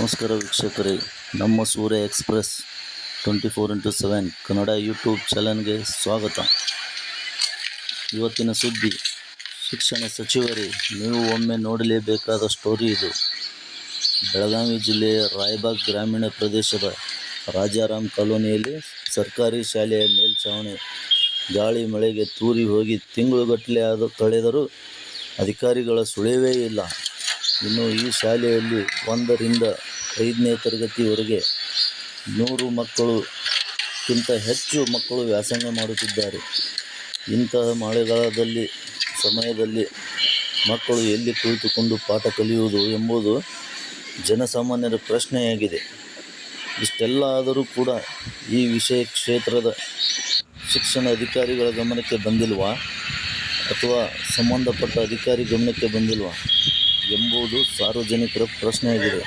ನಮಸ್ಕಾರ ವೀಕ್ಷಕರೇ, ನಮ್ಮ ಸೂರ್ಯ ಎಕ್ಸ್‌ಪ್ರೆಸ್ 24x7 ಕನ್ನಡ ಯೂಟ್ಯೂಬ್ ಚಾನೆಲ್ಗೆ ಸ್ವಾಗತ. ಇವತ್ತಿನ ಸುದ್ದಿ: ಶಿಕ್ಷಣ ಸಚಿವರೇ, ನೀವು ಒಮ್ಮೆ ನೋಡಲೇಬೇಕಾದ ಸ್ಟೋರಿ ಇದು. ಬೆಳಗಾವಿ ಜಿಲ್ಲೆಯ ರಾಯಬಾಗ್ ಗ್ರಾಮೀಣ ಪ್ರದೇಶದ ರಾಜಾರಾಮ್ ಕಾಲೋನಿಯಲ್ಲಿ ಸರ್ಕಾರಿ ಶಾಲೆಯ ಮೇಲ್ಛಾವಣಿ ಗಾಳಿ ಮಳೆಗೆ ತೂರಿ ಹೋಗಿ ತಿಂಗಳುಗಟ್ಟಲೆ ಕಳೆದರೂ ಅಧಿಕಾರಿಗಳ ಸುಳಿವೇ ಇಲ್ಲ. ಇನ್ನು ಈ ಶಾಲೆಯಲ್ಲಿ 1 ರಿಂದ 5ನೇ ತರಗತಿವರೆಗೆ 100 ಮಕ್ಕಳಿಗಿಂತ ಹೆಚ್ಚು ಮಕ್ಕಳು ವ್ಯಾಸಂಗ ಮಾಡುತ್ತಿದ್ದಾರೆ. ಇಂತಹ ಮಳೆಗಾಲದ ಸಮಯದಲ್ಲಿ ಮಕ್ಕಳು ಎಲ್ಲಿ ಕುಳಿತುಕೊಂಡು ಪಾಠ ಕಲಿಯುವುದು ಎಂಬುದು ಜನಸಾಮಾನ್ಯರ ಪ್ರಶ್ನೆಯಾಗಿದೆ. ಇಷ್ಟೆಲ್ಲ ಆದರೂ ಕೂಡ ಈ ವಿಷಯ ಕ್ಷೇತ್ರದ ಶಿಕ್ಷಣ ಅಧಿಕಾರಿಗಳ ಗಮನಕ್ಕೆ ಬಂದಿಲ್ವಾ ಅಥವಾ ಸಂಬಂಧಪಟ್ಟ ಅಧಿಕಾರಿ ಗಮನಕ್ಕೆ ಬಂದಿಲ್ವಾ ಎಂಬುದು ಸಾರ್ವಜನಿಕರ ಪ್ರಶ್ನೆಯಾಗಿದೆ.